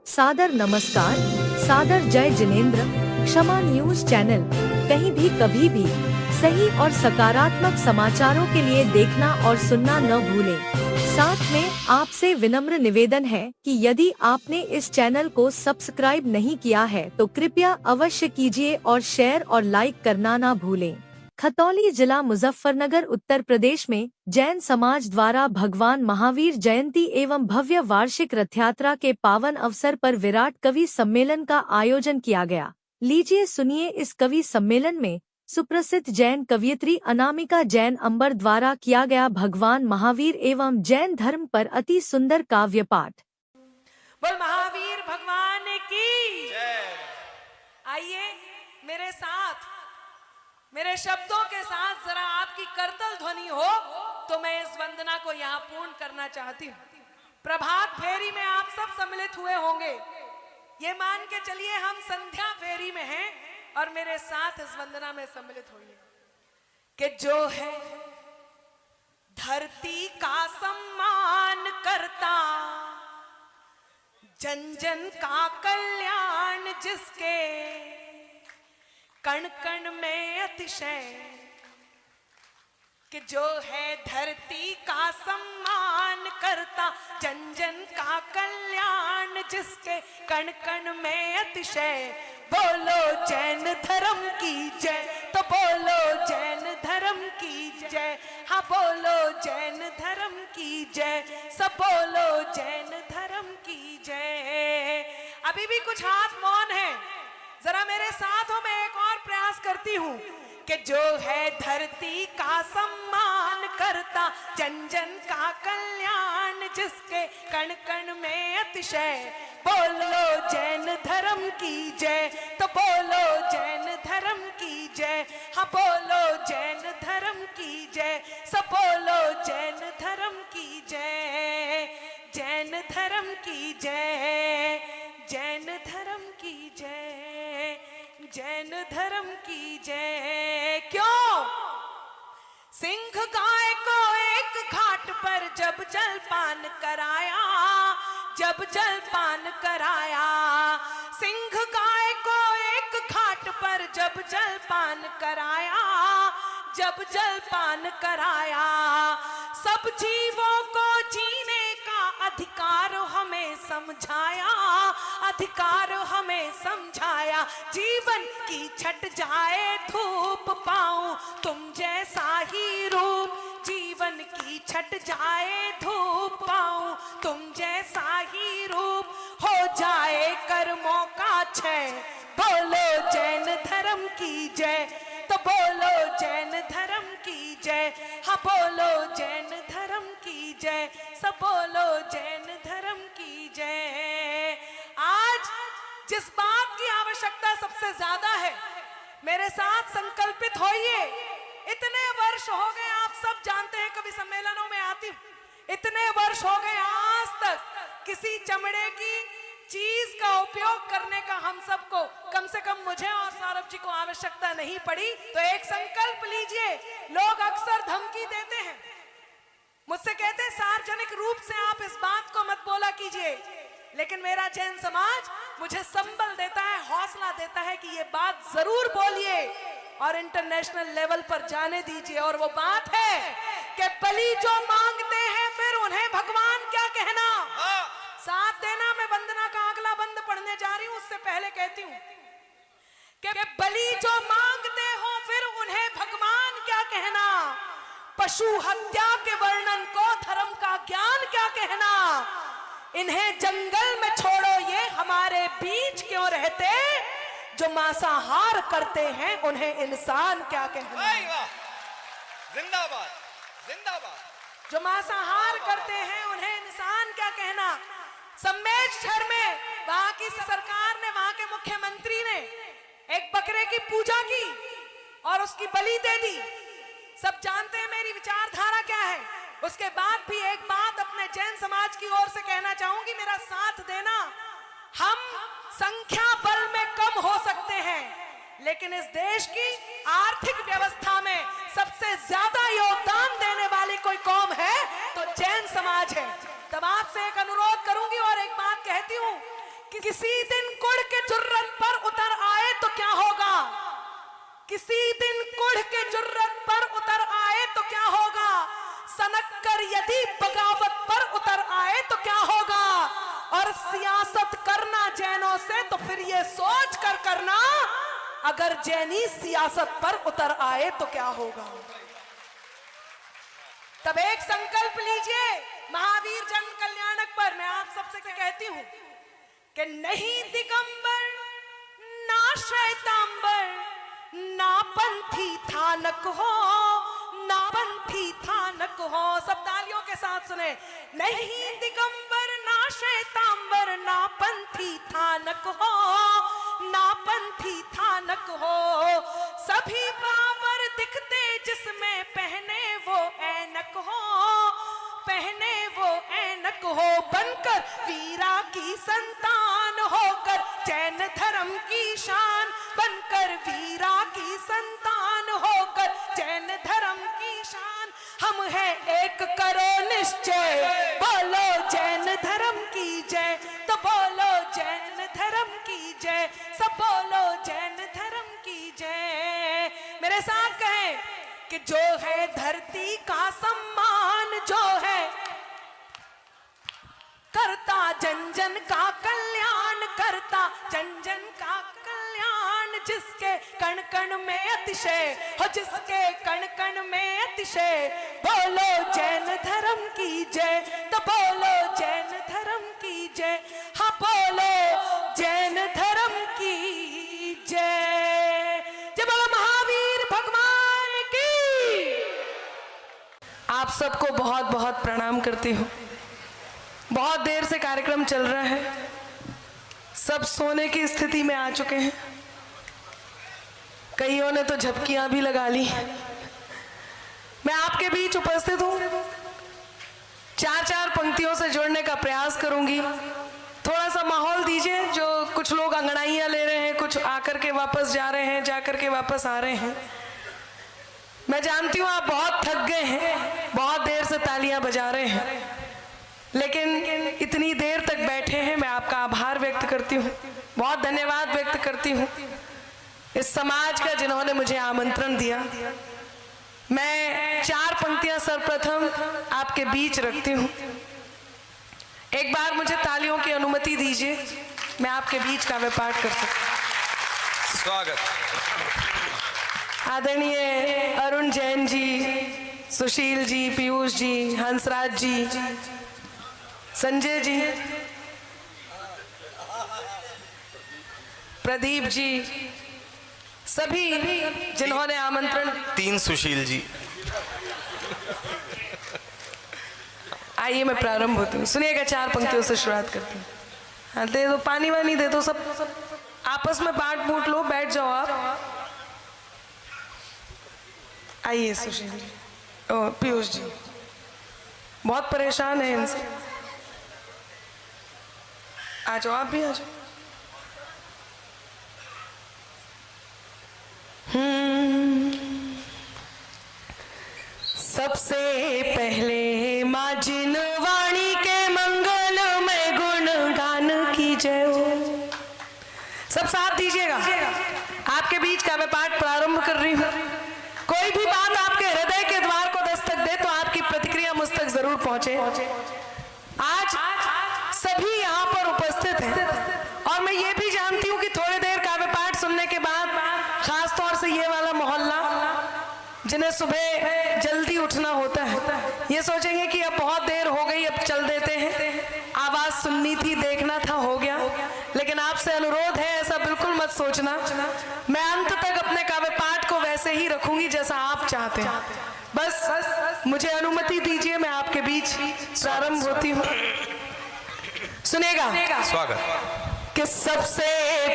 सादर नमस्कार, सादर जय जिनेंद्र। क्षमा न्यूज चैनल कहीं भी कभी भी सही और सकारात्मक समाचारों के लिए देखना और सुनना न भूलें। साथ में आपसे विनम्र निवेदन है कि यदि आपने इस चैनल को सब्सक्राइब नहीं किया है तो कृपया अवश्य कीजिए और शेयर और लाइक करना ना भूलें। खतौली जिला मुजफ्फरनगर उत्तर प्रदेश में जैन समाज द्वारा भगवान महावीर जयंती एवं भव्य वार्षिक रथ यात्रा के पावन अवसर पर विराट कवि सम्मेलन का आयोजन किया गया। लीजिए सुनिए इस कवि सम्मेलन में सुप्रसिद्ध जैन कवियत्री अनामिका जैन अंबर द्वारा किया गया भगवान महावीर एवं जैन धर्म पर अति सुंदर काव्य पाठ। बोल महावीर भगवान की जय। आइए मेरे साथ, मेरे शब्दों के साथ जरा आपकी करतल ध्वनि हो तो मैं इस वंदना को यहाँ पूर्ण करना चाहती हूँ। प्रभात फेरी में आप सब सम्मिलित हुए होंगे, ये मान के चलिए हम संध्या फेरी में हैं और मेरे साथ इस वंदना में सम्मिलित होइए कि जो है धरती का सम्मान करता, जन जन का कल्याण जिसके कण कण में अतिशय, कि जो है धरती का सम्मान करता, जन जन का कल्याण जिसके कण कण में अतिशय। बोलो जैन धर्म की जय, तो बोलो जैन धर्म की जय। हाँ बोलो जैन धर्म की जय, सब बोलो जैन धर्म की जय। अभी भी कुछ हाथ मौन है, जरा मेरे साथ हो, मैं एक और प्रयास करती हूँ कि जो है धरती का सम्मान करता, जन जन का कल्याण जिसके कण कण में अतिशय। बोलो जैन धर्म की जय, तो बोलो जैन धर्म की जय। हाँ बोलो जैन धर्म की जय, सब बोलो जैन धर्म की जय। जैन धर्म की जय, जैन धर्म की जय, जैन धर्म की जय। क्यों? सिंह गाय को एक घाट पर जब जलपान कराया, जब जलपान कराया, सिंह गाय को एक घाट पर जब जलपान कराया, जब जलपान कराया, सब जीवों को जीने का अधिकार हमें समझाया, अधिकार हमें समझाया। जीवन की छट जाए धूप पाऊं तुम जैसा ही रूप, जीवन की छट जाए धूप पाऊं तुम जैसा ही रूप, हो जाए कर्मों का क्षय। बोलो जैन धर्म की जय, तो बोलो जैन धर्म की जय। हाँ बोलो जैन धर्म की जय, सब बोलो जैन धर्म की जय। आज जिस बात की आवश्यकता सबसे ज्यादा है, मेरे साथ संकल्पित होइए। इतने वर्ष हो गए, आप सब जानते हैं कवि सम्मेलनों में आती हूँ, इतने वर्ष हो गए आज तक किसी चमड़े की चीज का उपयोग करने का हम सबको, कम से कम मुझे और सौरभ जी को आवश्यकता नहीं पड़ी। तो एक संकल्प लीजिए। लोग अक्सर धमकी देते हैं, मुझसे कहते हैं सार्वजनिक रूप से आप इस बात को मत बोला कीजिए, लेकिन मेरा जैन समाज मुझे संबल देता है, हौसला देता है कि ये बात जरूर बोलिए और इंटरनेशनल लेवल पर जाने दीजिए। और वो बात है कि बलि जो मांगते हैं फिर उन्हें भगवान क्या कहना। साथ देना, मैं वंदना का अगला बंद पढ़ने जा रही हूं, उससे पहले कहती हूं कि बलि जो मांगते हो फिर उन्हें भगवान क्या कहना। पशु हत्या के वर्णन को धर्म का ज्ञान क्या कहना। इन्हें जंगल में छोड़ो, ये हमारे बीच क्यों रहते। जो मांसाहार करते हैं उन्हें इंसान क्या कहना। जिंदाबाद जिंदाबाद। जो मांसाहार करते हैं उन्हें इंसान क्या कहना। सम्मेलक्षण में वहां की सरकार ने, वहां के मुख्यमंत्री ने एक बकरे की पूजा की और उसकी बलि दे दी। सब जानते हैं मेरी विचारधारा क्या है। उसके बाद भी एक बात अपने जैन समाज की ओर से कहना चाहूंगी, मेरा साथ देना। हम संख्या बल में कम हो सकते हैं, लेकिन इस देश की आर्थिक व्यवस्था में सबसे ज्यादा योगदान देने वाली कोई कौम है तो जैन समाज है। तब आपसे एक अनुरोध करूंगी और एक बात कहती हूं किसी दिन कुड़ के जुर्रत पर उतर आए तो क्या होगा? किसी दिन कुड़ के जुर्रत पर उतर आए तो क्या होगा? सनक कर यदि बगावत पर उतर आए तो क्या होगा? और सियासत करना जैनों से तो फिर ये सोच कर करना, अगर जैनी सियासत पर उतर आए तो क्या होगा? तब एक संकल्प लीजिए महावीर जन कल्याणक पर। मैं आप सबसे कहती हूं कि नहीं दिगंबर ना श्वेतांबर, ना पंथी थानक हो, ना पंथी थानक हो। सब तालियों के साथ सुने। नहीं दिगंबर ना श्वेतांबर, ना पंथी थानक हो, ना पंथी थानक हो। सभी बराबर दिखते जिसमें पहने वो ऐनक हो, पहने वो ऐनक हो। बनकर वीरा की संतान होकर जैन धर्म की शान, बनकर वीरा की संतान होकर जैन धर्म की शान। हम है एक करो निश्चय, बोलो जैन धर्म की जय, तो बोलो जैन धर्म की जय, सब बोलो जैन धर्म की जय। मेरे साथ कहें कि जो है धरती का सम्मान, जो है करता जन जन का कल्याण, करता जन जन का कल्याण। जिसके कण कण में अतिशय हो, जिसके कण कण में अतिशय, बोलो जैन धर्म की जय, तो बोलो जैन धर्म की जय। हाँ बोलो जैन धर्म की जय। जय बोलो महावीर भगवान की। आप सबको बहुत बहुत प्रणाम करती हूँ। बहुत देर से कार्यक्रम चल रहा है, सब सोने की स्थिति में आ चुके हैं, कईयों ने तो झपकियां भी लगा ली। मैं आपके बीच उपस्थित हूं, चार चार पंक्तियों से जुड़ने का प्रयास करूंगी। थोड़ा सा माहौल दीजिए। जो कुछ लोग अंगड़ाइयां ले रहे हैं, कुछ आकर के वापस जा रहे हैं, जाकर के वापस आ रहे हैं। मैं जानती हूं आप बहुत थक गए हैं, बहुत देर से तालियां बजा रहे हैं, लेकिन इतनी देर तक बैठे हैं। मैं आपका आभार व्यक्त करती हूँ, बहुत धन्यवाद व्यक्त करती हूँ इस समाज का जिन्होंने मुझे आमंत्रण दिया। मैं चार पंक्तियां सर्वप्रथम आपके बीच रखती हूँ। एक बार मुझे तालियों की अनुमति दीजिए, मैं आपके बीच काव्य पाठ कर सकती। स्वागत। आदरणीय अरुण जैन जी, सुशील जी, पीयूष जी, हंसराज जी, संजय जी, प्रदीप जी, सभी जिन्होंने आमंत्रण। 3 सुशील जी। आइए मैं प्रारंभ होती हूँ। सुनिएगा, चार पंक्तियों से शुरुआत करती हूँ। हाँ, दे दो पानी वानी दे दो, सब आपस में बांट बूट लो, बैठ जाओ आप। आइए सुशील जी, पीयूष जी बहुत परेशान है इनसे। आ जाओ, आप भी आ जाओ। सबसे पहले माँ जिनवाणी के मंगल में गुणगान की जय हो। सब साथ दीजिएगा। आपके बीच का मैं पाठ प्रारंभ कर रही हूँ। कोई भी बात आपके हृदय के द्वार को दस्तक दे तो आपकी प्रतिक्रिया मुझ तक जरूर पहुंचे। आज सभी यहाँ पर उपस्थित हैं और मैं ये भी जानती हूँ कि थोड़ी देर काव्य पाठ सुनने के बाद खास तौर से ये वाला मोहल्ला जिन्हें सुबह जल्दी उठना होता है, ये सोचेंगे कि अब बहुत देर हो गई, अब चल देते हैं। आवाज सुननी थी, देखना था, हो गया। लेकिन आपसे अनुरोध है, ऐसा बिल्कुल मत सोचना। मैं अंत तक अपने काव्य पाठ को वैसे ही रखूंगी जैसा आप चाहते हैं। बस मुझे अनुमति दीजिए, मैं आपके बीच प्रारंभ होती हूँ। सुनेगा। स्वागत। कि सबसे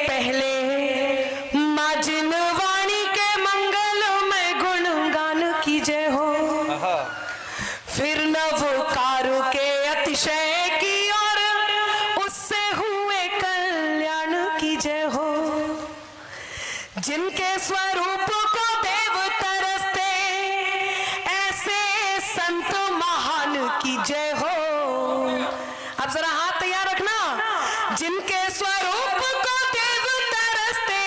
पहले माँ जिनवाणी के मंगल में गुणगान की जय हो, फिर नवकारों के अतिशय की और उससे हुए कल्याण की जय हो। जिनके स्वरूप को देव तरसते ऐसे संत महान की जय हो। अब जरा हाथ तैयार रखना। जिनके जिनके स्वरूप को देव तरसते,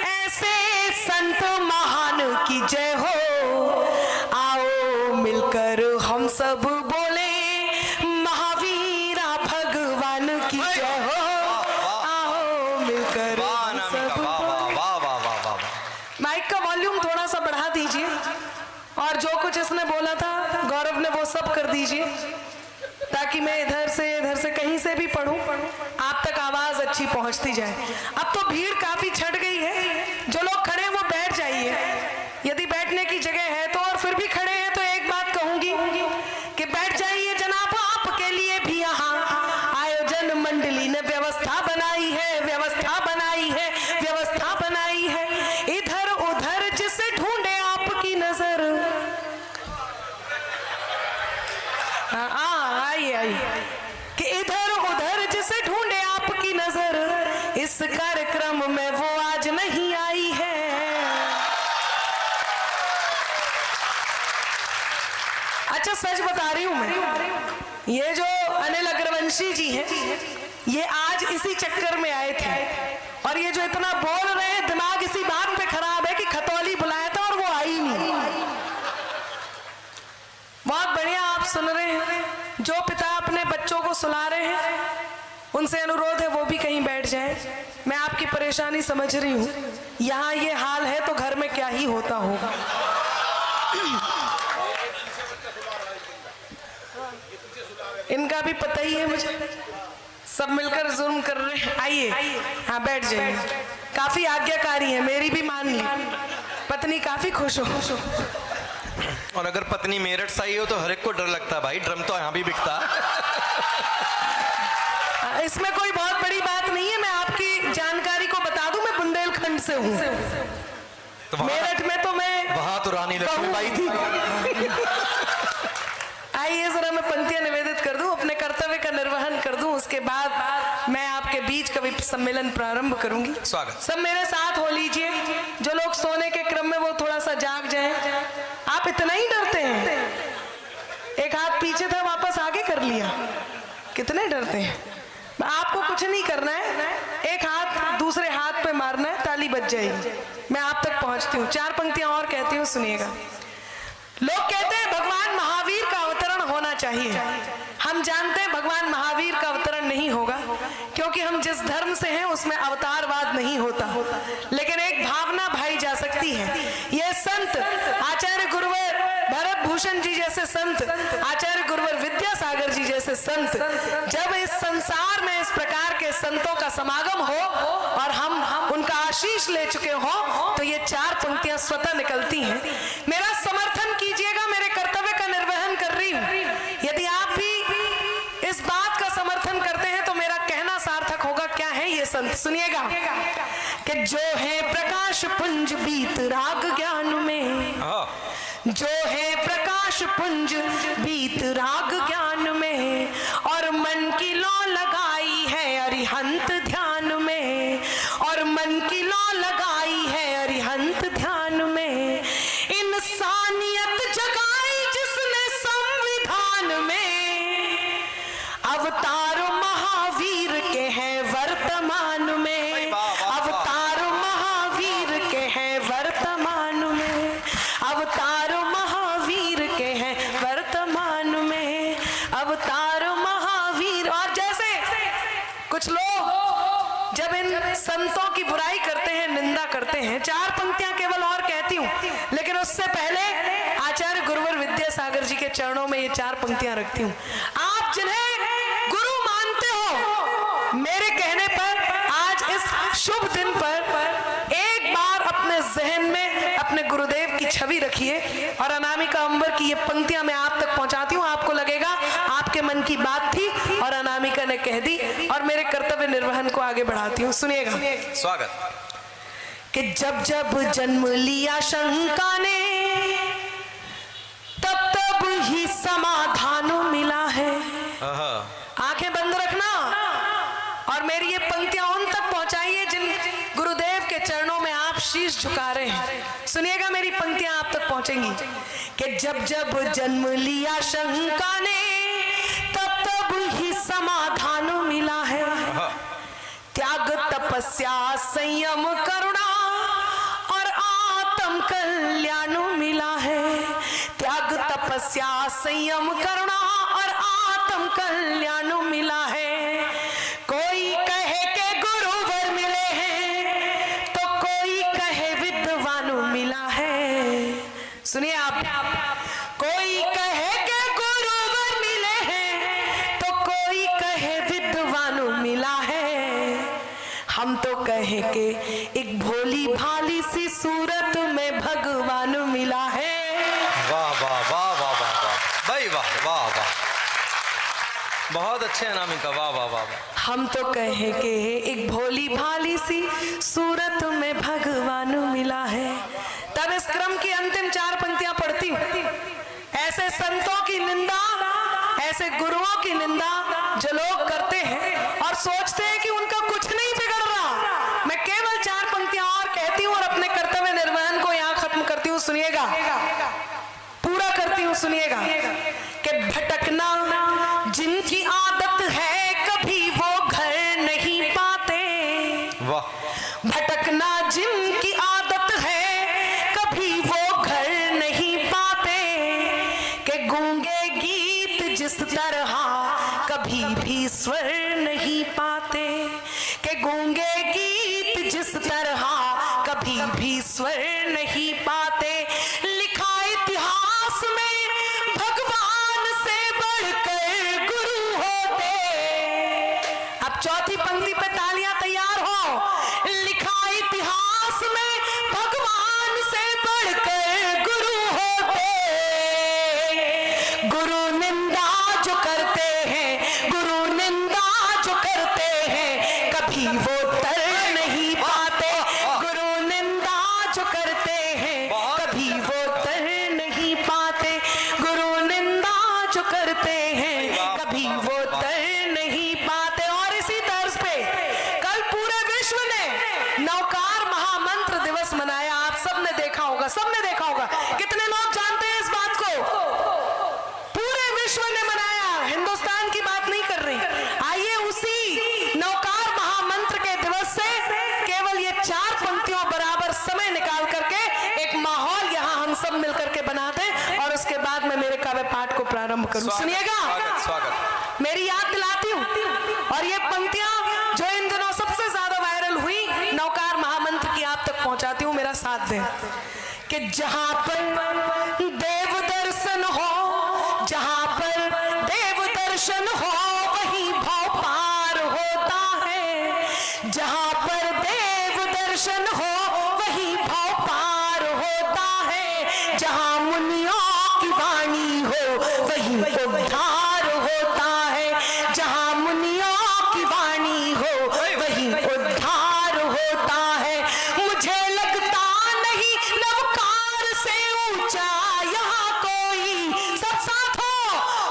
ऐसे संत महान की जय हो। आओ मिलकर हम सब बोले, महावीरा भगवान की जय हो। आओ मिलकर हम सब बोले। माइक का वॉल्यूम थोड़ा सा बढ़ा दीजिए, और जो कुछ इसने बोला था गौरव ने वो सब कर दीजिए, ताकि मैं इधर से कहीं से भी पढ़ूं, आप तक आवाज अच्छी पहुंचती जाए। अब तो भीड़ काफी छट गई है, जो लोग खड़े हैं वो बैठ जाइए, यदि बैठने की जगह है तो। और फिर भी खड़े हैं तो एक बात कहूंगी कि बैठ जाइए जनाब, आपके लिए भी यहाँ आयोजन मंडली ने व्यवस्था बनाई है, व्यवस्था बनाई है, व्यवस्था बनाई है। इधर उधर जिसे ढूंढे आपकी नजर, आइए कि इधर उधर जिसे ढूंढे आपकी नजर, इस कार्यक्रम में वो आज नहीं आई है। अच्छा सच बता रही हूं मैं, ये जो अनिल अग्रवंशी जी हैं, ये आज इसी चक्कर में आए थे, और ये जो इतना बोल रहे हैं, दिमाग इसी बात पे खराब है कि खतौली बुलाया था और वो आई नहीं। बहुत बढ़िया, आप सुन रहे हैं। जो पिता अपने बच्चों को सुला रहे हैं, उनसे अनुरोध है वो भी कहीं बैठ जाए। मैं आपकी परेशानी समझ रही हूं, यहां ये हाल है तो घर में क्या ही होता होगा। इनका भी पता ही है मुझे, सब मिलकर जुल्म कर रहे हैं। आइए, हाँ बैठ जाइए। काफी आज्ञाकारी है, मेरी भी मान ली, पत्नी काफी खुश हो। और अगर पत्नी मेरठ से आई हो तो हर एक को डर लगता है भाई, ड्रम तो यहाँ भी बिकता है। इसमें कोई बहुत बड़ी बात नहीं है, मैं आपकी जानकारी को बता दूं, मैं बुंदेलखंड से हूँ। तो मेरठ में तो मैं वहां तो रानी लक्ष्मीबाई थी। आइए जरा मैं पंक्तियां निवेदित कर दूं, अपने कर्तव्य का निर्वहन कर दूं, उसके बाद मैं आपके बीच कवि सम्मेलन प्रारंभ करूंगी। स्वागत। सब मेरे साथ हो लीजिए। जो लोग सोने के क्रम में वो थोड़ा सा जाग जाएं। आप इतना ही डरते हैं, एक हाथ पीछे था वापस आगे कर लिया, कितने डरते हैं। आपको कुछ नहीं करना है, एक हाथ दूसरे हाथ पे मारना है, ताली बज जाएगी। मैं आप तक पहुंचती हूँ, 4 पंक्तियां और कहती हूँ, सुनिएगा। लोग कहते हैं भगवान महावीर का अवतरण होना चाहिए। हम जानते हैं भगवान महावीर का अवतरण नहीं होगा, क्योंकि हम जिस धर्म से हैं उसमें अवतारवाद नहीं होता। लेकिन एक भावना भाई जा सकती है। ये संत आचार्य गुरुवर भरत भूषण जी जैसे संत, आचार्य गुरुवर विद्यासागर जी जैसे संत, जब इस संसार में इस प्रकार के संतों का समागम हो और हम उनका आशीष ले चुके हो, तो ये 4 पंक्तियां स्वतः निकलती हैं। मेरा समर्थन कीजिएगा, मेरे कर्तव्य का निर्वहन कर रही हूं। यदि आप भी इस बात का समर्थन करते हैं तो मेरा कहना सार्थक होगा। क्या है ये संत, सुनिएगा कि जो है प्रकाश पुंज बीत राग ज्ञान में, जो है प्रकाश पुंज बीत राग ज्ञान में, और मन की लौ लगाई है अरिहंत ध्यान में, और मन की लौ लगाई है अरिहंत ध्यान में। इंसानियत जगाई जिसने संविधान में, अवतार महावीर के हैं वर्तमान में, अवतार महावीर के हैं वर्तमान में, अवतार महावीर के हैं वर्तमान में, अवतार महावीर। और जैसे कुछ लोग जब इन संतों की बुराई करते हैं, निंदा करते हैं, 4 पंक्तियां केवल और कहती हूं, लेकिन उससे पहले आचार्य गुरुवर विद्यासागर जी के चरणों में ये 4 पंक्तियां रखती हूं। आप जिन्हें गुरु मानते हो, मेरे कहने पर आज इस शुभ दिन पर एक बार अपने जहन में अपने गुरुदेव की छवि रखिए, और अनामिका अंबर की ये पंक्तियां मैं आप तक पहुंचाती हूं। आपको लगेगा आपके मन की बात थी और अनामिका ने कह दी, और मेरे कर्तव्य निर्वहन को आगे बढ़ाती हूं। सुनिएगा। स्वागत। कि जब जब जन्म लिया शंका ने, तब तब ही समाधान मिला है। आंखें बंद रखना और मेरी ये पंक्तियां उन तक पहुंचाइए जिन गुरुदेव के चरणों में आप शीश झुका रहे हैं। सुनिएगा, मेरी पंक्तियां आप तक पहुंचेंगी। कि जब जब जन्म लिया शंका ने, तब तब ही समाधान मिला है। तपस्या संयम करुणा और आत्म कल्याण मिला है। त्याग तपस्या संयम करुणा और आत्म कल्याण मिला है। कोई कहे के गुरुवर मिले हैं तो कोई कहे विद्वान मिला है। सुनिए आप, कोई कहे के गुरुवर मिले हैं तो कोई कहे विद्वान मिला है। हम तो कहे के एक भोली भाली सी सूरत में भगवान मिला है। वाह वाह वाह वाह वाह वाह भाई, वाह वाह वाह, बहुत अच्छे अनामिका, वाह वाह वाह वाह। हम तो कहे के एक भोली भाली सी सूरत में भगवान मिला है। तब इस क्रम की अंतिम 4 पंक्तियां पढ़ती हूँ। ऐसे संतों की निंदा, ऐसे गुरुओं की निंदा जो लोग करते हैं और सोचते हैं कि उनका कुछ नहीं बिगड़ रहा, मैं केवल 4 पंक्तियां और कहती हूँ और अपने कर्तव्य निर्वहन को यहाँ खत्म करती हूँ। सुनिएगा, पूरा करती हूँ, सुनिएगा। कि भटकना जिनकी आदत है कभी वो घर नहीं पाते। वाह। भटकना जिनकी आदत है कभी वो घर नहीं पाते। कि गूंगे गीत जिस तरह कभी भी स्वर नहीं पाते। कि गूंगे गीत जिस तरह कभी भी स्वर नहीं पाते। लिखा इतिहास में भगवान से बढ़कर गुरु होते। अब चौथी पंक्ति पे तालियां तैयार हो। लिखा इतिहास में भगवान से बढ़कर गुरु होते। गुरु निंदा जो करते हैं, गुरु निंदा जो करते हैं कभी वो तर नहीं पाते। गुरु निंदा जो करते हैं कभी वो तर नहीं पाते। गुरु निंदा जो करते हैं कभी वो तर नहीं पाते। और इसी तर्ज पे कल पूरे विश्व ने नौकार महामंत्र दिवस मनाया। आप सबने देखा होगा, सबने देखा होगा। कितने लोग जानते हैं इस बात को? पूरे विश्व ने मनाया, हिंदुस्तान की बात नहीं कर रही। आइए उसी नौकार महामंत्र के दिवस से केवल ये 4 पंक्तियों बराबर समय निकाल करके एक माहौल यहाँ हम सब मिलकर के बनाते हैं और उसके बाद मैं मेरे काव्य पाठ को प्रारंभ करूं। सुनिएगा, स्वागत स्वागत। मेरी याद दिलाती हूँ। और ये पंक्तियां जो इन दिनों सबसे ज्यादा वायरल हुई, नौकार महामंत्र की आप तक पहुंचाती हूँ, मेरा साथ दें। कि जहां पर देव दर्शन हो, जहां पर देव दर्शन हो वहीं भव पार होता है। जहां पर देव दर्शन हो वहीं भव पार होता है। जहां मुनियों की वाणी हो वहीं उद्धार होता है। जहां मुनियों की वाणी हो वहीं उद्धार होता है। मुझे लगता नहीं नवकार से ऊंचा यहाँ कोई, सब साथ हो।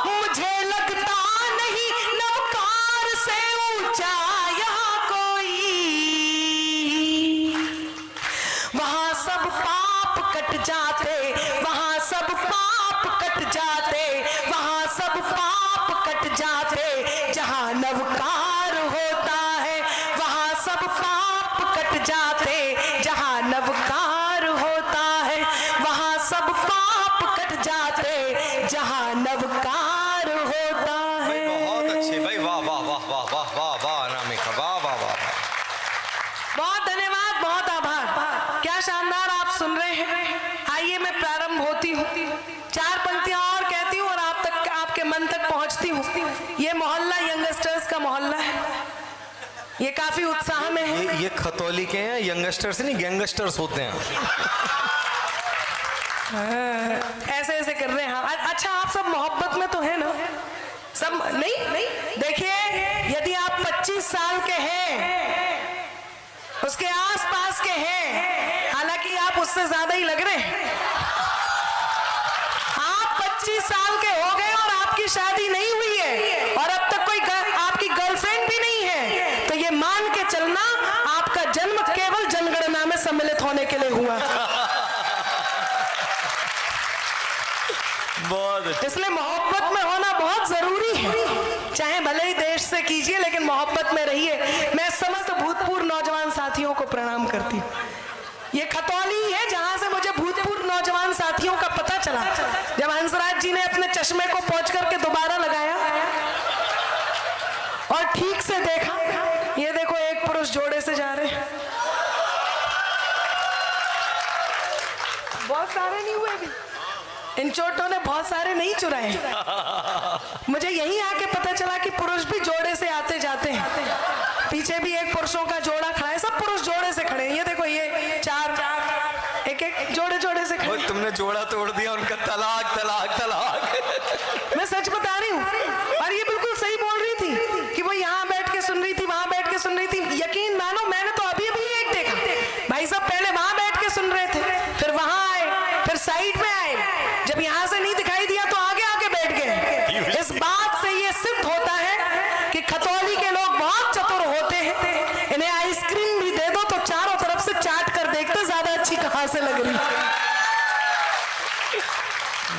मुझे लगता नहीं नवकार से ऊंचा यहाँ कोई। वहां सब पाप कट जाते, वहां सब पाप कट जाते, वहां सब पाप कट जाते। जहां नवकार होता है वहां सब पाप कट जाते। जहां नवकार होता है वहां सब पाप कट जाते। जहां नवकार होता है। बहुत अच्छे भाई, वाह वाह वाह वाह वाह वाह वाह अनामिका, वाह वाह वाह। बहुत धन्यवाद, बहुत आभार। क्या शानदार आप सुन रहे हैं। आइए मैं प्रारंभ होती हूँ। 4 पंक्तियां और कहती हूँ और आप तक, आपके मन तक पहुंचती हूँ। ये मोहल्ला यंगस्टर्स का मोहल्ला है, ये काफी उत्साह में है। ये खतौली के हैं, यंगस्टर्स नहीं गैंगस्टर्स होते हैं। ऐसे ऐसे कर रहे हैं। अच्छा, आप सब मोहब्बत में तो है ना? सब नहीं? देखिए, यदि आप 25 साल के हैं, उसके आसपास के हैं, हालांकि आप उससे ज्यादा ही लग रहे हैं। आप 25 साल के हो गए और आपकी शादी नहीं हुई है और अब तक कोई आपकी गर्लफ्रेंड भी नहीं है, तो ये मान के चलना आपका जन्म केवल जनगणना में सम्मिलित होने के लिए हुआ। बहुत। इसलिए मोहब्बत में होना बहुत जरूरी है। चाहे भले ही देश से कीजिए लेकिन मोहब्बत में रहिए। मैं समस्त भूतपूर्व नौजवान प्रणाम करती हूँ। ये खतौली है जहां से मुझे भूतपूर्व नौजवान साथियों का पता चला, जब हंसराज जी ने अपने चश्मे को पोंछ करके दोबारा लगाया और ठीक से देखा, ये देखो एक पुरुष जोड़े से जा रहे हैं। बहुत सारे नहीं हुए भी, इन चोटों ने बहुत सारे नहीं चुराए। मुझे यहीं आके पता चला कि पुरुष भी जोड़े से आते जाते हैं। पीछे भी एक पुरुषों का जोड़ा खड़ा है, सब पुरुष जोड़े से खड़े हैं। ये देखो, ये चार एक एक जोड़े से खड़े। तुमने जोड़ा तोड़ दिया उनका, तलाक तलाक तलाक। मैं सच बता रही हूँ, और ये बिल्कुल सही बोल रही थी कि वो यहाँ बैठ के सुन रही थी, वहां बैठ के सुन रही थी। यकीन मानो, मैंने तो अभी अभी एक देखा। भाई साहब पहले वहां बैठ के सुन रहे थे, फिर वहां आए, फिर साइड में आए, जब यहाँ से नहीं दिखाई दिया तो आगे आके बैठ गए। इस बात से ये सिद्ध होता है कि खतौली के लोग बहुत चतुर होते हैं। इन्हें आइसक्रीम भी दे दो तो चारों तरफ से चाट कर देखते ज्यादा अच्छी कहां से लग रही।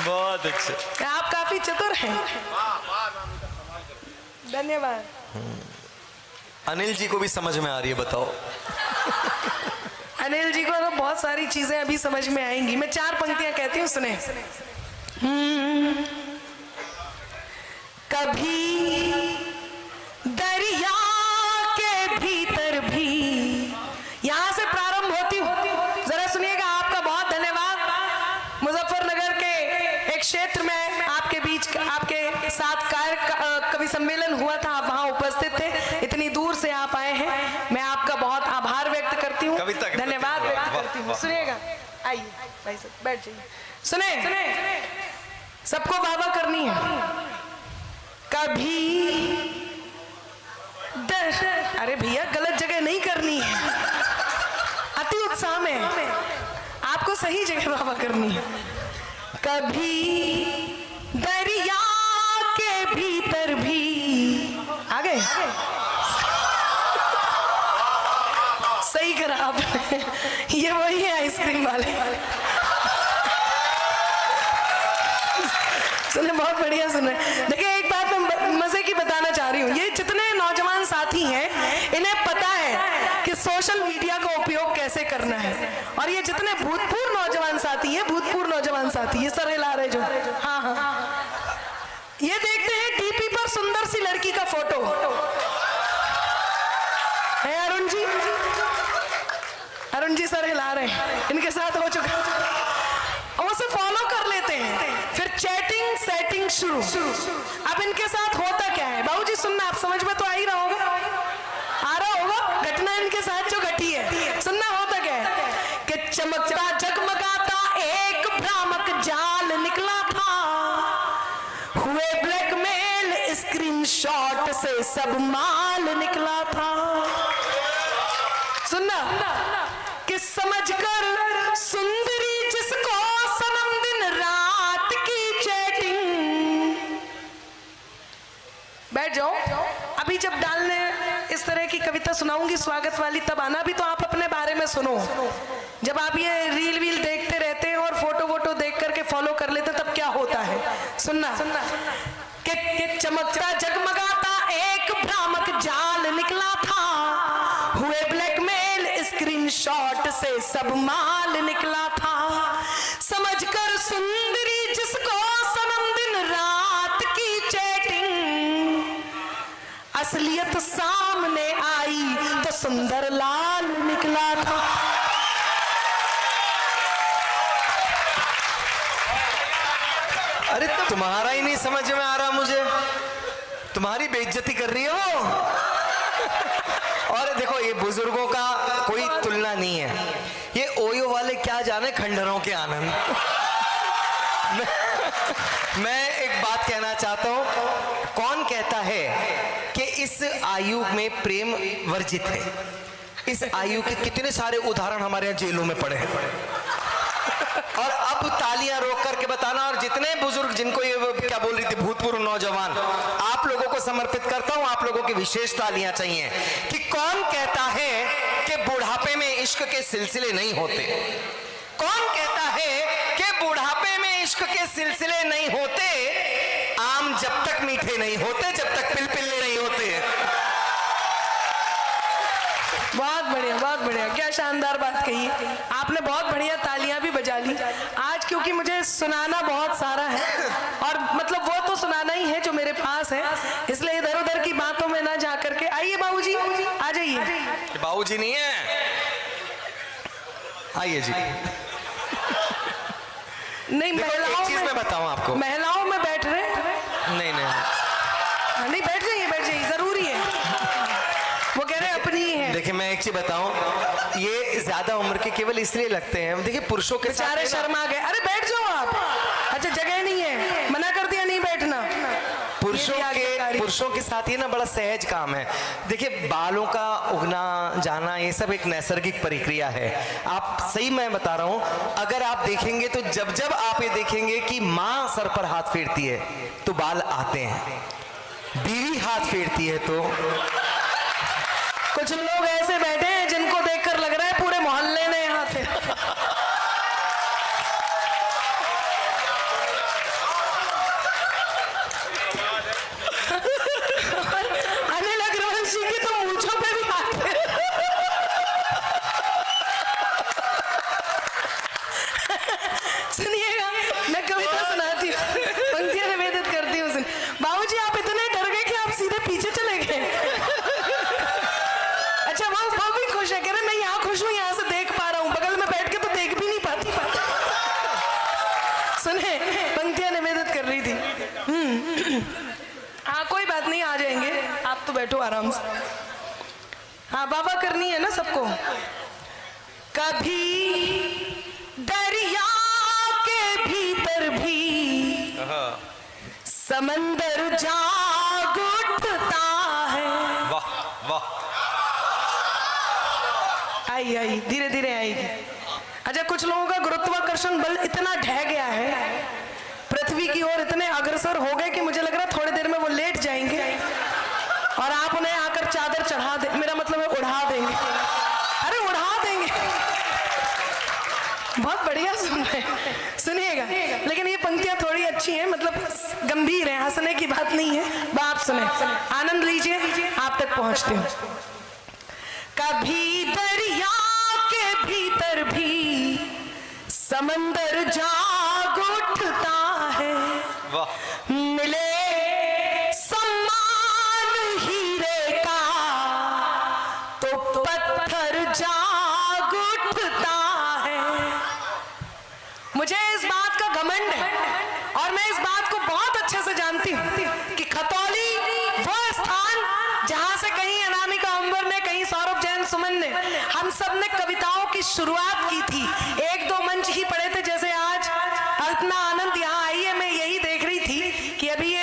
बहुत अच्छे, आप काफी चतुर हैं, धन्यवाद। अनिल जी को भी समझ में आ रही है, बताओ। अनिल जी को तो बहुत सारी चीजें अभी समझ में आएंगी। मैं 4 पंक्तियां कहती हूँ, सुने। कभी दरिया के भीतर भी, यहां से प्रारंभ होती हूँ, जरा सुनिएगा। आपका बहुत धन्यवाद। मुजफ्फरनगर के एक क्षेत्र में आपके बीच, आपके साथ कवि सम्मेलन हुआ था, आप वहां उपस्थित थे। इतनी दूर से आप आए हैं, मैं आपका बहुत आभार व्यक्त करती हूँ, धन्यवाद व्यक्त करती हूँ। सुनिएगा, आइए भाई साहब बैठ जाइए। सुने, सबको वाह वाह करनी है। कभी अरे भैया, गलत जगह नहीं करनी है, अति उत्साह में आपको सही जगह वाह वाह करनी है। कभी दरिया के भीतर भी, आ गए, सही करा आपने। ये वही है आइसक्रीम वाले। सुने, बहुत बढ़िया सुने। देखिए, एक बात मैं मजे की बताना चाह रही हूँ। ये जितने नौजवान साथी हैं, इन्हें पता है कि सोशल मीडिया का उपयोग कैसे करना है। और ये जितने भूतपूर्व नौजवान साथी हैं, भूतपूर्व नौजवान साथी, ये सर हिला रहे जो, हाँ हाँ, ये देखते हैं डीपी पर सुंदर सी लड़की का फोटो है। अरुण जी सर हिला रहे हैं, इनके साथ हो चुका, और उसे फॉलो कर लेते हैं। फिर चैटिंग सेटिंग शुरू। अब इनके साथ होता क्या है बाबूजी, सुनना, आप समझ में तो आ ही रहा होगा, आ रहा होगा घटना इनके साथ जो घटी है। सुनना, होता क्या है कि चमकता जगमगाता एक भ्रामक जाल निकला था, हुए ब्लैकमेल स्क्रीनशॉट से सब माल निकला था। सुनना, कि समझकर सुंदरी जिसको सनम दिन रात की चैटिंग। बैठ जाओ, अभी जब डालने इस तरह की कविता सुनाऊंगी स्वागत वाली, तब आना भी तो आप अपने बारे में सुनो। जब आप ये रील वील देखते रहते हैं और फोटो वोटो देख करके फॉलो कर लेते हैं, तब क्या होता है। सुनना, कि चमकता जगमगाता एक भ्रामक जाल निकला था, हुए ब्लैकमेल स्क्रीनशॉट से सब माल निकला था। समझकर सुंदरी जिसको सनम दिन रात की चैटिंग, असलियत सामने आई तो सुंदर लाल निकला था। अरे तुम्हारा ही नहीं समझ में आ रहा मुझे, तुम्हारी बेइज्जती कर रही है वो। और देखो, ये बुजुर्गों का कोई तुलना नहीं है, ये ओयो वाले क्या जाने खंडरों के आनंद। मैं एक बात कहना चाहता हूं, कौन कहता है कि इस आयु में प्रेम वर्जित है? इस आयु के कितने सारे उदाहरण हमारे यहाँ जेलों में पड़े हैं। और अब तालियां रोक करके बताना, और जितने बुजुर्ग जिनको ये क्या बोल रही थी भूतपूर्व नौजवान, आप लोगों को समर्पित करता हूं, आप लोगों की विशेष तालियां चाहिए कि कौन कहता है कि बुढ़ापे में इश्क के सिलसिले नहीं होते? कौन कहता है कि बुढ़ापे में इश्क के सिलसिले नहीं होते? आम जब तक मीठे नहीं होते, जब तक पिलपिल्ले नहीं होते। बहुत बढ़िया, बहुत बढ़िया, क्या शानदार बात कही है आपने। बहुत बढ़िया, तालियां भी बजा ली आज, क्योंकि मुझे सुनाना बहुत सारा है और मतलब वो तो सुनाना ही है जो मेरे पास है, इसलिए इधर उधर की बातों में ना जा करके आइए बाबूजी, आ जाइए। बाबूजी नहीं है, आइए जी। नहीं, देखो, एक चीज मैं बताऊं आपको, महिलाओं में बैठ रहे नहीं नहीं, बैठ जाइए, जरूरी है, वो कह रहे हैं अपनी ही है। देखिए मैं एक चीज बताऊं, ये ज्यादा उम्र के केवल इसलिए लगते हैं, देखिए पुरुषों के साथ बेचारे शर्मा गए। अरे बैठ जाओ आप, अच्छा जगह नहीं है, मना कर दिया नहीं बैठना। पुरुषों के साथ ये ना बड़ा सहज काम है। देखिए बालों का उगना जाना ये सब एक नैसर्गिक प्रक्रिया है। आप सही मैं बता रहा हूं, अगर आप देखेंगे तो जब जब आप ये देखेंगे कि माँ सर पर हाथ फेरती है तो बाल आते हैं, बीवी हाथ फेरती है तो कुछ लोग ऐसे बैठे हैं जिनको देखकर लग रहा है पूरे मोहल्ले ने यहाँ थे। अनिल अग्रवंशी की तो मूंछों पे भी हाथ है। सुनिएगा, मैं कविता सुनाती हूँ, पंक्तियां निवेदित करती हूँ। बाबूजी आप इतने डर गए कि आप सीधे पीछे चले गए। अच्छा वो भी खुश है, कह रहे मैं यहाँ खुश हूँ, यहाँ से देख पा रहा हूँ, बगल में बैठ के तो देख भी नहीं पाती। सुने, पंक्तियां निवेदित कर रही थी। हाँ कोई बात नहीं, आ जाएंगे, आप तो बैठो आराम से। हाँ बाबा करनी है ना सबको। कभी दरिया के भीतर भी समंदर जाग उठता है। वाह वाह, आई धीरे धीरे आएगी। अच्छा कुछ लोगों का गुरुत्वाकर्षण बल इतना ढह गया है, पृथ्वी की ओर इतने अग्रसर हो गए कि मुझे लग रहा है थोड़ी देर में वो लेट जाएंगे और आप उन्हें आकर चादर चढ़ा दे, मेरा मतलब है उड़ा देंगे। अरे उड़ा देंगे, बहुत बढ़िया सुन रहे, सुनिएगा। लेकिन ये पंक्तियां थोड़ी अच्छी हैं, मतलब गंभीर हैं, हंसने की बात नहीं है। बाप सुने, आनंद लीजिए, आप तक पहुंचते हो। कभी दरिया के भीतर भी समंदर जाग उठता है। वाह, मिले सम्मान हीरे का तो पत्थर जाग उठता है। मुझे इस बात का घमंड है और मैं इस बात को बहुत अच्छे से जानती हूँ कि खतौली वो स्थान जहां से कहीं अनामिका अंबर ने, कहीं सौरभ जैन सुमन ने, हम सब ने कविताओं की शुरुआत की थी। एक दो मंच ही पढ़े थे, जैसे आज अल्पना आनंद यहाँ आई है, मैं यही देख रही थी कि अभी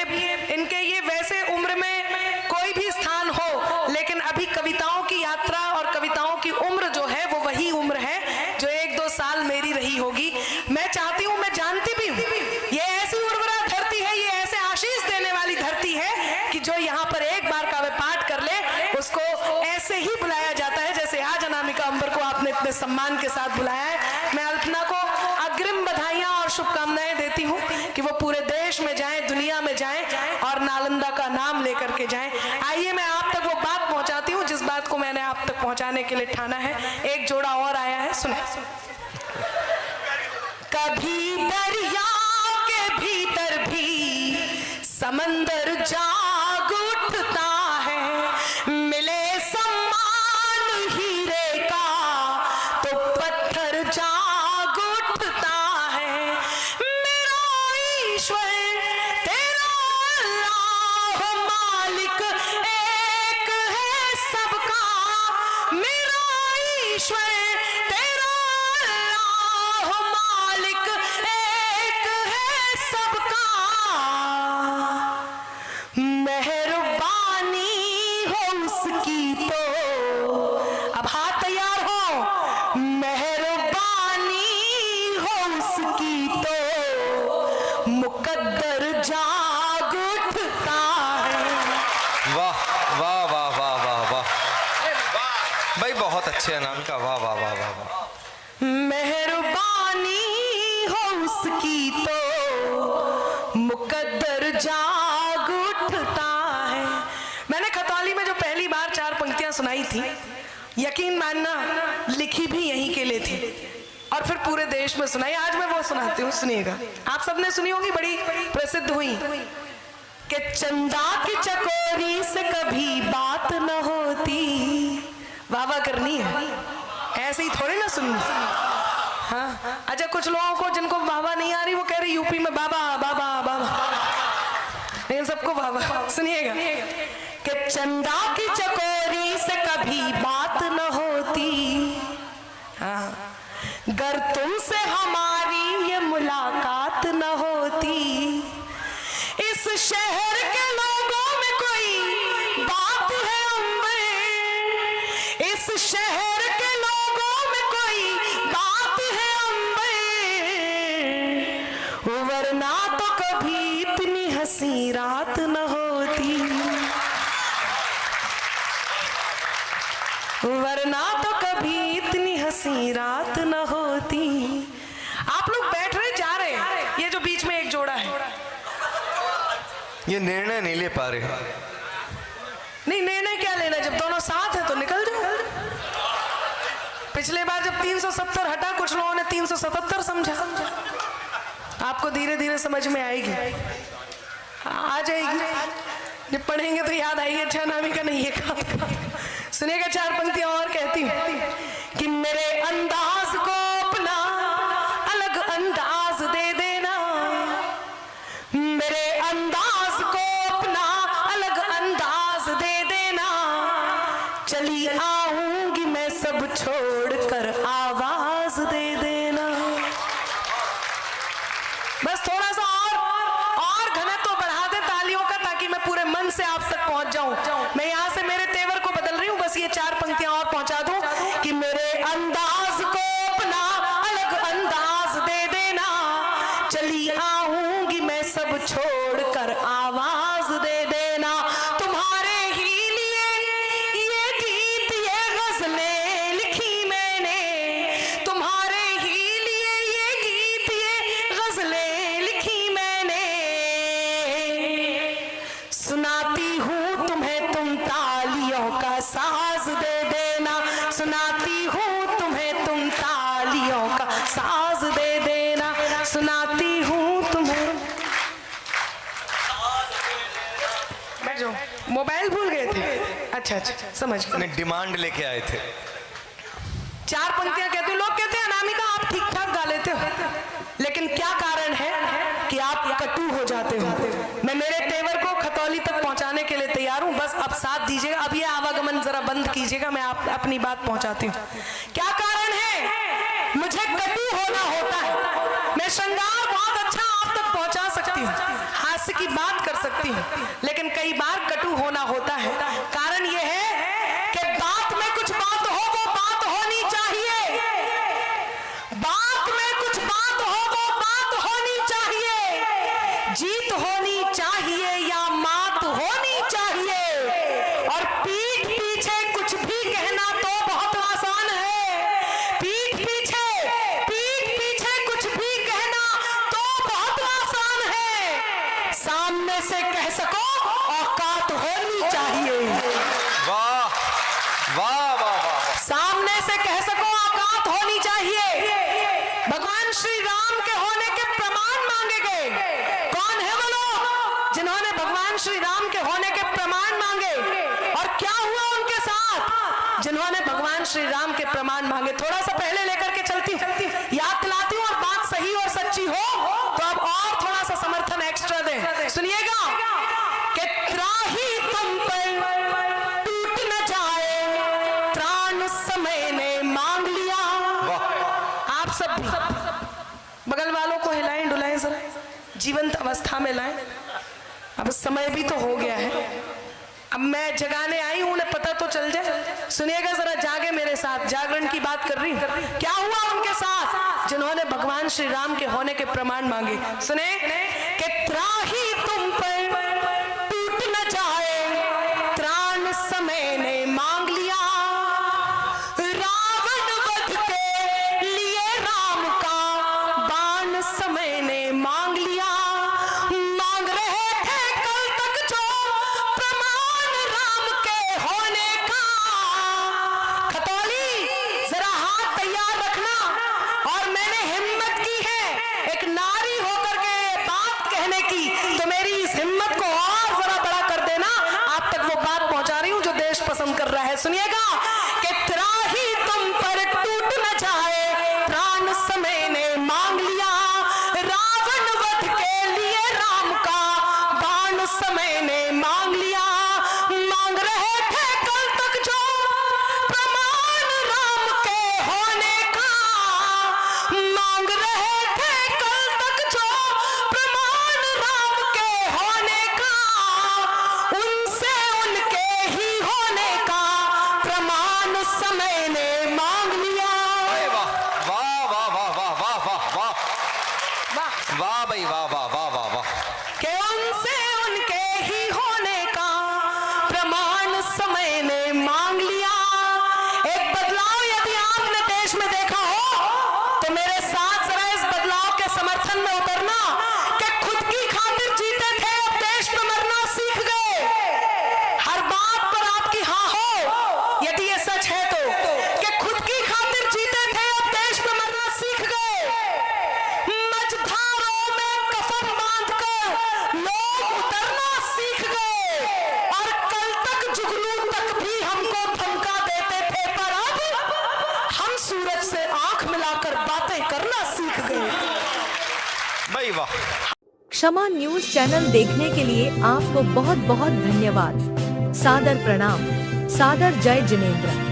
इनके ये वैसे उम्र में कोई भी स्थान हो, लेकिन अभी कविताओं की यात्रा और कविताओं की उम्र जो है वो वही उम्र है जो एक दो साल मेरी रही होगी। मैं चाहती हूँ, मैं जानती भी हूँ, ये ऐसी उर्वरा धरती है, ये ऐसे आशीष देने वाली धरती है कि जो यहाँ पर एक बार काव्य पाठ कर ले उसको ऐसे ही बुलाया जाता है जैसे आज अनामिका अंबर को आपने इतने सम्मान के साथ बुलाया है। मैं अल्पना को अग्रिम बधाइयां और शुभकामनाएं देती हूँ कि वो पूरे देश में जाएं, दुनिया में जाएं और नालंदा का नाम लेकर के जाएं। आइए मैं आप तक वो बात पहुंचाती हूँ जिस बात को मैंने आप तक पहुंचाने के लिए ठाना है। एक जोड़ा और आया है, सुने। कभी दरिया के भीतर भी समंदर जाग उठता है। मिले सम्मान हीरे का तो पत्थर जाग उठता है। मेरा ईश्वर तेरा अल्लाह मालिक एक है सबका। मेरा ईश्वर तेरा अल्लाह मालिक एक है सबका। मेहरबानी हो उसकी तो, अब हाथ तैयार हो, मेहरबानी हो उसकी तो मुकद्दर जाग उठता है। वाह वाह वाह वाह वाह वाह भाई, बहुत अच्छे अनामिका, वाह वाह वाह वाह वाह। मेहरबानी हो उसकी तो मुकद्दर जाग उठता है। मैंने खतौली में जो पहली बार चार पंक्तियां सुनाई थी यकीन मानना लिखी भी यहीं के लिए थी और फिर पूरे देश में सुनाई। आज मैं वो सुनाती हूँ, सुनिएगा। आप सबने सुनी होगी, बड़ी प्रसिद्ध हुई कि चंदा की चकोरी से कभी बात न होती। वाह वाह करनी है, ऐसे ही थोड़ी ना सुननी। हाँ, अच्छा कुछ लोगों को जिनको बाबा नहीं आ रही वो कह रहे यूपी में बाबा बाबा बाबा, लेकिन सबको बाबा। सुनिएगा कि चंदा की चकोरी से कभी बात न होती, हाँ, गर तुमसे हमारी ये मुलाकात न होती। इस शहर के लोगों में कोई बात है अंबर, इस शहर के लोगों में कोई बात है अंबर, वरना तो कभी इतनी हंसी रात न होती, वरना तो कभी इतनी हंसी रात न होती। आप लोग बैठ रहे जा रहे हैं, ये जो बीच में एक जोड़ा है ये निर्णय नहीं ले पा रहे। नहीं, निर्णय क्या लेना, जब दोनों साथ है तो निकल जाओ। पिछले बार जब 370 हटा, कुछ लोगों ने 377 समझा। आपको धीरे धीरे समझ में आएगी, आ जाएगी, जब पढ़ेंगे तो याद आएगी। अच्छा अनामिका नहीं ये कहा। सुनिएगा, 4 पंक्तियां और कहती हूँ कि मेरे अंदाज को अपना अलग अंदाज दे देना, मेरे अंदाज को अपना अलग अंदाज दे देना, चली आऊंगी मैं सब छोड़कर आवाज दे देना। बस थोड़ा सा और घनत्व बढ़ा दे तालियों का, ताकि मैं पूरे मन से आप तक पहुंच जाऊं। मैं यहां से मेरे तेवर को बदल रही हूं, बस ये 4 पंक्तियां और पहुंचा दूं कि मेरे अंदाज को अपना अलग अंदाज दे देना, चली आऊंगी मैं सब छोड़कर आवाज दे देना। तुम्हारे ही लिए ये गीत ये गजलें लिखी मैंने, तुम्हारे ही लिए ये गीत ये गजलें लिखी मैंने, सुनाती हूँ तुम्हें तुम तालियों का साज दे देना, सुनाती हूँ तुम्हें तुम तालियों का साज दे देना, सुनाती हूँ तुम्हें। बैठ जाओ, मोबाइल भूल गए थे? अच्छा अच्छा, समझ गए। डिमांड लेके आए थे। 4 पंक्तियां कहते हैं, लोग कहते हैं अनामिका आप ठीक ठाक गा लेते हो, लेकिन क्या कारण है कि आप कटु हो जाते हो। मैं मेरे तेवर को खतौली तक पहुंचाने के लिए तैयार हूं, बस अब साथ दीजिएगा। अब ये आवागमन जरा बंद कीजिएगा, मैं आप अपनी बात पहुंचाती हूँ। क्या कारण है? मुझे कटु होना होता है। मैं श्रृंगार बहुत अच्छा आप तक पहुंचा सकती हूँ, हास्य की बात कर सकती हूँ, लेकिन कई बार कटु होना होता है। कारण यह है कि बात में कुछ बात हो, वो बात होनी चाहिए, बात में कुछ बात हो, वो बात होनी चाहिए, जीत होनी चाहिए या मात होनी चाहिए। और पीठ पीछे कुछ भी कहना तो बहुत आसान है, पीठ पीछे कुछ भी कहना तो बहुत आसान है, सामने से कह सको औकात होनी चाहिए। वाह वाह वाह वाह, सामने से कह सको औकात होनी चाहिए। भगवान श्री राम के होने के प्रमाण मांगे गए। कौन है वो लोग जिन्होंने भगवान श्री राम के होने के प्रमाण मांगे, और क्या हुआ उनके साथ जिन्होंने भगवान श्री राम के प्रमाण मांगे? थोड़ा सा पहले लेकर के चलती हूँ, याद दिलाती हूँ, और बात सही और सच्ची हो तो अब और थोड़ा सा समर्थन एक्स्ट्रा दें। सुनिएगा कि त्राही तुम पर टूट न जाए, त्राण समय ने मांग लिया। आप सब भी बगल वालों को हिलाएं डुलाएं, जरा जीवंत अवस्था में लाएं। अब समय भी तो हो गया है, अब मैं जगाने आई हूं, उन्हें पता तो चल जाए। सुनिएगा जरा, जागे मेरे साथ, जागरण की बात कर रही हूं। क्या हुआ उनके साथ जिन्होंने भगवान श्री राम के होने के प्रमाण मांगे? सुने कि त्राही तुम पर टूट न जाए, त्राण समय ने मांग लिया, रावण वध के लिए राम का बाण समय ने मांग लिया। मांग रहे थे कल तक जो प्रमाण राम के होने का, और मैंने हिम्मत की है एक नारी होकर के ये बात कहने की, तो मेरी इस हिम्मत को और जरा बड़ा कर देना। आप तक वो बात पहुंचा रही हूं जो देश पसंद कर रहा है। सुनिएगा कि त्राही तुम पर टूट न जाए, प्राण समय ने मांग लिया, रावण वध के लिए राम का बाण समय ने मांग लिया। मांग रहे थे कल तक जो प्रमाण राम के होने का, मांग रहे थे कल तक जो प्रमाण राम के होने का, उनसे उनके ही होने का प्रमाण समय ने मांग लिया। अरे वाह वाह वाह वाह वाह वाह वाह वाह वाह भाई वाह वाह वाह वाह वाह। कि उनसे उनके ही होने का प्रमाण समय ने मांग लिया। एक बदलाव यदि आपने देश में देखा हो तो मेरे साथ जरा इस बदलाव के समर्थन में उतरना कि खुद की खातिर जीते थे, अब देश में मरना सीख गए। हर बात पर आपकी हाँ हो यदि ये सच है तो, कि खुद की खातिर जीते थे, अब देश में मरना सीख गए। मझधारों में कफन बांधकर लोग उतरना सीख गए, और कल तक जुगनू तक भी हमको धमका देते थे, पर अब हम सूरज से आंख मिलाकर बातें करना सीख गए। भाई वाह। क्षमा न्यूज चैनल देखने के लिए आपको बहुत बहुत धन्यवाद। सादर प्रणाम। सादर जय जिनेंद्र।